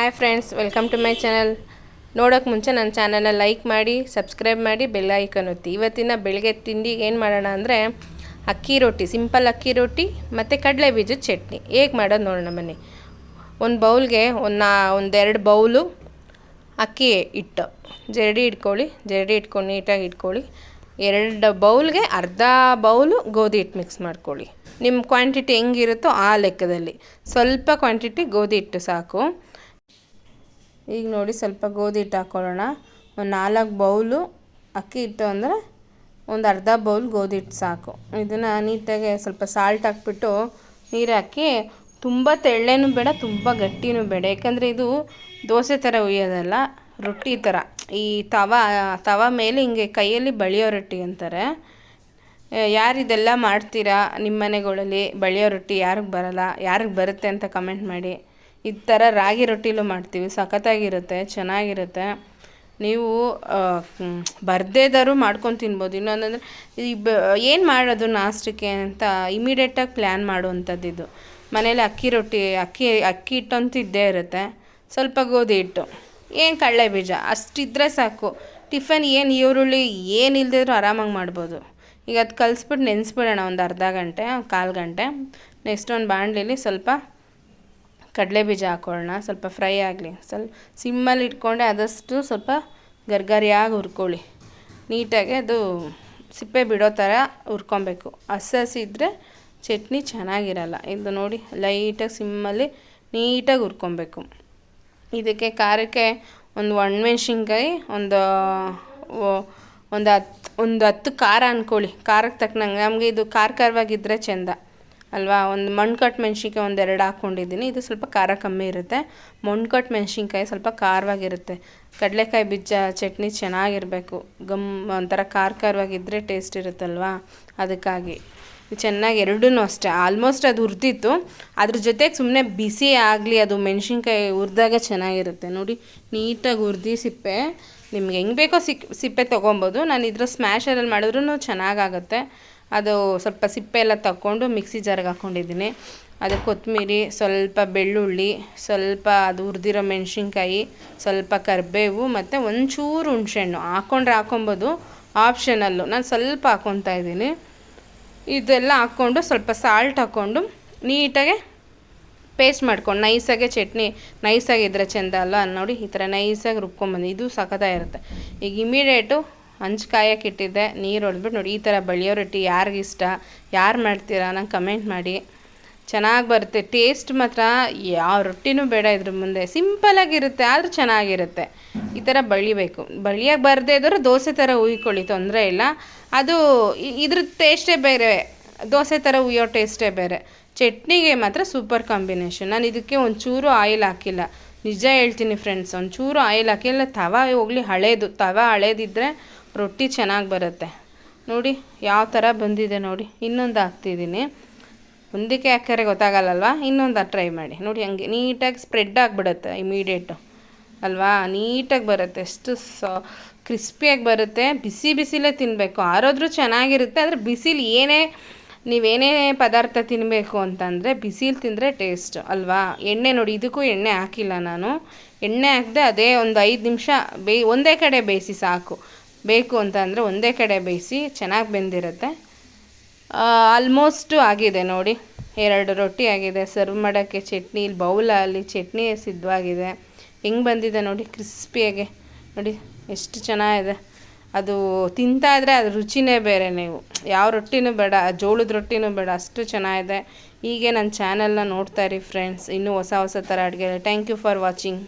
Hi friends, welcome to my channel. ನೋಡೋಕ್ಕೆ ಮುಂಚೆ ನನ್ನ ಚಾನಲ್ನ ಲೈಕ್ ಮಾಡಿ, ಸಬ್ಸ್ಕ್ರೈಬ್ ಮಾಡಿ, ಬೆಲ್ ಐಕಾನ್ ಒತ್ತಿ. ಇವತ್ತಿನ ಬೆಳಗ್ಗೆ ತಿಂಡಿಗೆ ಏನು ಮಾಡೋಣ ಅಂದರೆ ಅಕ್ಕಿ ರೊಟ್ಟಿ, ಸಿಂಪಲ್ ಅಕ್ಕಿ ರೊಟ್ಟಿ ಮತ್ತು ಕಡಲೆ ಬೀಜದ ಚಟ್ನಿ ಹೇಗೆ ಮಾಡೋದು ನೋಡೋಣ ಬನ್ನಿ. ಒಂದು ಬೌಲ್ಗೆ ಒಂದೆರಡು ಬೌಲು ಅಕ್ಕಿ ಹಿಟ್ಟು ಜರಡಿ ಇಟ್ಕೊಂಡು ನೀಟಾಗಿ ಇಟ್ಕೊಳ್ಳಿ. 2 ಬೌಲ್ಗೆ ಅರ್ಧ ಬೌಲು ಗೋಧಿ ಹಿಟ್ಟು ಮಿಕ್ಸ್ ಮಾಡ್ಕೊಳ್ಳಿ. ನಿಮ್ಮ ಕ್ವಾಂಟಿಟಿ ಹೆಂಗಿರುತ್ತೋ ಆ ಲೆಕ್ಕದಲ್ಲಿ ಸ್ವಲ್ಪ ಕ್ವಾಂಟಿಟಿ ಗೋಧಿ ಹಿಟ್ಟು ಸಾಕು. ಈಗ ನೋಡಿ, ಸ್ವಲ್ಪ ಗೋಧಿ ಹಿಟ್ಟು ಹಾಕ್ಕೊಳ್ಳೋಣ. ಒಂದು 4 ಬೌಲು ಅಕ್ಕಿ ಹಿಟ್ಟು ಅಂದರೆ ಒಂದು ಅರ್ಧ ಬೌಲ್ ಗೋಧಿ ಹಿಟ್ಟು ಸಾಕು. ಇದನ್ನು ನೀಟಾಗಿ ಸ್ವಲ್ಪ ಸಾಲ್ಟ್ ಹಾಕ್ಬಿಟ್ಟು ನೀರು ಹಾಕಿ, ತುಂಬ ತೆಳ್ಳನೂ ಬೇಡ, ತುಂಬ ಗಟ್ಟಿನೂ ಬೇಡ. ಯಾಕಂದರೆ ಇದು ದೋಸೆ ಥರ ಹುಯ್ಯೋದಲ್ಲ, ರೊಟ್ಟಿ ಥರ. ಈ ತವ ಮೇಲೆ ಹಿಂಗೆ ಕೈಯಲ್ಲಿ ಬಳಿಯೋ ರೊಟ್ಟಿ ಅಂತಾರೆ. ಯಾರಿದೆಲ್ಲ ಮಾಡ್ತೀರಾ ನಿಮ್ಮ ಮನೆಗಳಲ್ಲಿ? ಬಳಿಯೋ ರೊಟ್ಟಿ ಯಾರಿಗೆ ಬರಲ್ಲ, ಯಾರಿಗೆ ಬರುತ್ತೆ ಅಂತ ಕಮೆಂಟ್ ಮಾಡಿ. ಈ ಥರ ರಾಗಿ ರೊಟ್ಟಿಲೂ ಮಾಡ್ತೀವಿ, ಸಖತ್ತಾಗಿರುತ್ತೆ, ಚೆನ್ನಾಗಿರುತ್ತೆ. ನೀವು ಬರ್ದೇದಾರು ಮಾಡ್ಕೊಂಡು ತಿನ್ಬೋದು. ಇನ್ನೊಂದಂದರೆ ಏನು ಮಾಡೋದು ನಾಷ್ಟಕ್ಕೆ ಅಂತ ಇಮಿಡಿಯೇಟಾಗಿ ಪ್ಲ್ಯಾನ್ ಮಾಡುವಂಥದ್ದು ಇದು. ಮನೇಲಿ ಅಕ್ಕಿ ಹಿಟ್ಟಂತೂ ಇದ್ದೇ ಇರುತ್ತೆ, ಸ್ವಲ್ಪ ಗೋಧಿ ಹಿಟ್ಟು, ಏನು ಕಡಲೆ ಬೀಜ ಅಷ್ಟಿದ್ರೆ ಸಾಕು. ಟಿಫನ್ ಏನು ಈರುಳ್ಳಿ ಏನು ಇಲ್ಲದಿದ್ರೂ ಆರಾಮಾಗಿ ಮಾಡ್ಬೋದು. ಈಗ ಅದು ಕಲಿಸ್ಬಿಟ್ಟು ನೆನೆಸ್ಬಿಡೋಣ ಒಂದು ಅರ್ಧ ಗಂಟೆ, 1/4 ಗಂಟೆ. ನೆಕ್ಸ್ಟ್ ಒಂದು ಬಾಣಲಿಲಿ ಸ್ವಲ್ಪ ಕಡಲೆ ಬೀಜ ಹಾಕ್ಕೊಳ್ಳೋಣ, ಸ್ವಲ್ಪ ಫ್ರೈ ಆಗಲಿ. ಸ್ವಲ್ಪ ಸಿಮ್ಮಲ್ಲಿ ಇಟ್ಕೊಂಡೆ ಆದಷ್ಟು ಸ್ವಲ್ಪ ಗರ್ಗರಿಯಾಗಿ ಹುರ್ಕೊಳ್ಳಿ. ನೀಟಾಗಿ ಅದು ಸಿಪ್ಪೆ ಬಿಡೋ ಥರ ಹುರ್ಕೊಬೇಕು. ಹಸಿ ಇದ್ದರೆ ಚಟ್ನಿ ಚೆನ್ನಾಗಿರಲ್ಲ. ಇದು ನೋಡಿ, ಲೈಟಾಗಿ ಸಿಮ್ಮಲ್ಲಿ ನೀಟಾಗಿ ಹುರ್ಕೊಬೇಕು. ಇದಕ್ಕೆ ಖಾರಕ್ಕೆ ಒಂದು ಒಣಮೆಣ್ಸಿನ್ಕಾಯಿ, ಒಂದು 10 ಖಾರ ಅಂದ್ಕೊಳ್ಳಿ. ಖಾರಕ್ಕೆ ತಕ್ಕನಂಗೆ, ನಮಗೆ ಇದು ಖಾರವಾಗಿದ್ದರೆ ಚೆಂದ ಅಲ್ವಾ. ಒಂದು ಮಣ್ಕಟ್ಟು ಮೆಣ್ಸಿನ್ಕಾಯಿ 2 ಹಾಕ್ಕೊಂಡಿದ್ದೀನಿ. ಇದು ಸ್ವಲ್ಪ ಖಾರ ಕಮ್ಮಿ ಇರುತ್ತೆ. ಮಣ್ಕಟ್ಟು ಮೆಣ್ಸಿನ್ಕಾಯಿ ಸ್ವಲ್ಪ ಖಾರವಾಗಿರುತ್ತೆ. ಕಡಲೆಕಾಯಿ ಬೀಜ ಚಟ್ನಿ ಚೆನ್ನಾಗಿರಬೇಕು, ಒಂಥರ ಖಾರವಾಗಿದ್ದರೆ ಟೇಸ್ಟ್ ಇರುತ್ತಲ್ವಾ, ಅದಕ್ಕಾಗಿ ಚೆನ್ನಾಗಿ ಎರಡೂ ಅಷ್ಟೇ. ಆಲ್ಮೋಸ್ಟ್ ಅದು ಹುರಿದಿತ್ತು, ಅದ್ರ ಜೊತೆಗೆ ಸುಮ್ಮನೆ ಬಿಸಿ ಆಗಲಿ, ಅದು ಮೆಣ್ಸಿನ್ಕಾಯಿ ಹುರಿದಾಗ ಚೆನ್ನಾಗಿರುತ್ತೆ. ನೋಡಿ, ನೀಟಾಗಿ ಹುರಿದು ಸಿಪ್ಪೆ ನಿಮ್ಗೆ ಹೆಂಗೆ ಬೇಕೋ ಸಿಪ್ಪೆ ತೊಗೊಬೋದು. ನಾನು ಇದ್ರ ಸ್ಮ್ಯಾಶರಲ್ಲಿ ಮಾಡಿದ್ರೂ ಚೆನ್ನಾಗಾಗುತ್ತೆ. ಅದು ಸ್ವಲ್ಪ ಸಿಪ್ಪೆ ಎಲ್ಲ ತಗೊಂಡು ಮಿಕ್ಸಿ ಜಾರ್ಗೆ ಹಾಕ್ಕೊಂಡಿದ್ದೀನಿ. ಅದಕ್ಕೆ ಕೊತ್ತಂಬರಿ, ಸ್ವಲ್ಪ ಬೆಳ್ಳುಳ್ಳಿ, ಸ್ವಲ್ಪ ಅದು ಹುರಿದಿರೋ ಮೆಣಸಿನ್ಕಾಯಿ, ಸ್ವಲ್ಪ ಕರಿಬೇವು ಮತ್ತು ಒಂಚೂರು ಹುಣಸೆಹಣ್ಣು ಹಾಕ್ಕೊಬೋದು, ಆಪ್ಷನಲ್ಲು. ನಾನು ಸ್ವಲ್ಪ ಹಾಕ್ಕೊತಾ ಇದ್ದೀನಿ. ಇದೆಲ್ಲ ಹಾಕ್ಕೊಂಡು ಸ್ವಲ್ಪ ಸಾಲ್ಟ್ ಹಾಕ್ಕೊಂಡು ನೀಟಾಗೆ ಪೇಸ್ಟ್ ಮಾಡ್ಕೊಂಡು ನೈಸಾಗೆ, ಚಟ್ನಿ ನೈಸಾಗಿದ್ದರೆ ಚೆಂದ ಅಲ್ಲ. ನೋಡಿ, ಈ ಥರ ನೈಸಾಗಿ ರುಬ್ಕೊಂಬಂದು ಇದು ಸಖತ್ತಾಗಿರುತ್ತೆ. ಈಗ ಇಮಿಡಿಯೇಟು ಹಂಚು ಕಾಯಕ್ಕೆ ಇಟ್ಟಿದ್ದೆ, ನೀರು ಹೊಡೆದ್ಬಿಟ್ಟು ನೋಡಿ, ಈ ಥರ ಬಳಿಯೋ ರೊಟ್ಟಿ ಯಾರಿಗಿಷ್ಟ, ಯಾರು ಮಾಡ್ತೀರಾ ನಂಗೆ ಕಮೆಂಟ್ ಮಾಡಿ. ಚೆನ್ನಾಗಿ ಬರುತ್ತೆ ಟೇಸ್ಟ್ ಮಾತ್ರ. ಯಾವ ರೊಟ್ಟಿನೂ ಬೇಡ ಇದ್ರ ಮುಂದೆ, ಸಿಂಪಲಾಗಿರುತ್ತೆ ಆದರೂ ಚೆನ್ನಾಗಿರುತ್ತೆ. ಈ ಥರ ಬಳಿಬೇಕು. ಬಳಿಯಾಗಿ ಬರದೇ ಇದ್ದರೂ ದೋಸೆ ಥರ ಹುಯ್ಕೊಳ್ಳಿ, ತೊಂದರೆ ಇಲ್ಲ. ಅದು ಇದ್ರ ಟೇಸ್ಟೇ ಬೇರೆ, ದೋಸೆ ಥರ ಹುಯ್ಯೋ ಟೇಸ್ಟೇ ಬೇರೆ. ಚಟ್ನಿಗೆ ಮಾತ್ರ ಸೂಪರ್ ಕಾಂಬಿನೇಷನ್. ನಾನು ಇದಕ್ಕೆ ಒಂಚೂರು ಆಯಿಲ್ ಹಾಕಿಲ್ಲ, ನಿಜ ಹೇಳ್ತೀನಿ ಫ್ರೆಂಡ್ಸ್, ಒಂಚೂರು ಆಯಿಲ್ ಹಾಕಿಲ್ಲ. ತವ ಹೋಗಲಿ, ತವ ಹಳೇದಿದ್ದರೆ ರೊಟ್ಟಿ ಚೆನ್ನಾಗಿ ಬರುತ್ತೆ. ನೋಡಿ ಯಾವ ಥರ ಬಂದಿದೆ ನೋಡಿ. ಇನ್ನೊಂದು ಹಾಕ್ತಿದ್ದೀನಿ, ಒಂದಕ್ಕೆ ಹಾಕ್ಯಾರೆ ಗೊತ್ತಾಗಲ್ಲಲ್ವ, ಇನ್ನೊಂದು ಟ್ರೈ ಮಾಡಿ ನೋಡಿ. ಹಂಗೆ ನೀಟಾಗಿ ಸ್ಪ್ರೆಡ್ ಆಗಿಬಿಡುತ್ತೆ ಇಮಿಡಿಯೇಟು ಅಲ್ವಾ, ನೀಟಾಗಿ ಬರುತ್ತೆ, ಎಷ್ಟು ಕ್ರಿಸ್ಪಿಯಾಗಿ ಬರುತ್ತೆ. ಬಿಸಿಲೇ ತಿನ್ನಬೇಕು, ಆರೋದ್ರೂ ಚೆನ್ನಾಗಿರುತ್ತೆ. ಆದರೆ ನೀವೇನೇ ಪದಾರ್ಥ ತಿನ್ನಬೇಕು ಅಂತಂದರೆ ಬಿಸಿಲು ತಿಂದರೆ ಟೇಸ್ಟ್ ಅಲ್ವಾ. ಎಣ್ಣೆ ನೋಡಿ, ಇದಕ್ಕೂ ಎಣ್ಣೆ ಹಾಕಿಲ್ಲ ನಾನು, ಎಣ್ಣೆ ಹಾಕದೆ ಅದೇ ಒಂದು 5 ನಿಮಿಷ ಒಂದೇ ಕಡೆ ಬೇಯಿಸಿ ಸಾಕು. ಬೇಕು ಅಂತ ಅಂದರೆ ಒಂದೇ ಕಡೆ ಬೇಯಿಸಿ, ಚೆನ್ನಾಗಿ ಬೆಂದಿರುತ್ತೆ. ಆಲ್ಮೋಸ್ಟು ಆಗಿದೆ ನೋಡಿ, 2 ರೊಟ್ಟಿ ಆಗಿದೆ. ಸರ್ವ್ ಮಾಡೋಕ್ಕೆ ಚಟ್ನಿ ಇಲ್ಲಿ ಬೌಲಲ್ಲಿ ಚಟ್ನಿ ಸಿದ್ಧವಾಗಿದೆ. ಹೆಂಗೆ ಬಂದಿದೆ ನೋಡಿ, ಕ್ರಿಸ್ಪಿಯಾಗಿ ನೋಡಿ, ಎಷ್ಟು ಚೆನ್ನಾಗಿದೆ. ಅದು ತಿಂತಾಯಿದ್ರೆ ಅದು ರುಚಿನೇ ಬೇರೆ. ನೀವು ಯಾವ ರೊಟ್ಟಿನೂ ಬೇಡ, ಜೋಳದ ರೊಟ್ಟಿನೂ ಬೇಡ, ಅಷ್ಟು ಚೆನ್ನಾಗಿದೆ. ಹೀಗೆ ನನ್ನ ಚಾನಲ್ನ ನೋಡ್ತಾಯಿರಿ ಫ್ರೆಂಡ್ಸ್, ಇನ್ನೂ ಹೊಸ ಥರ ಅಡುಗೆ. Thank you for watching.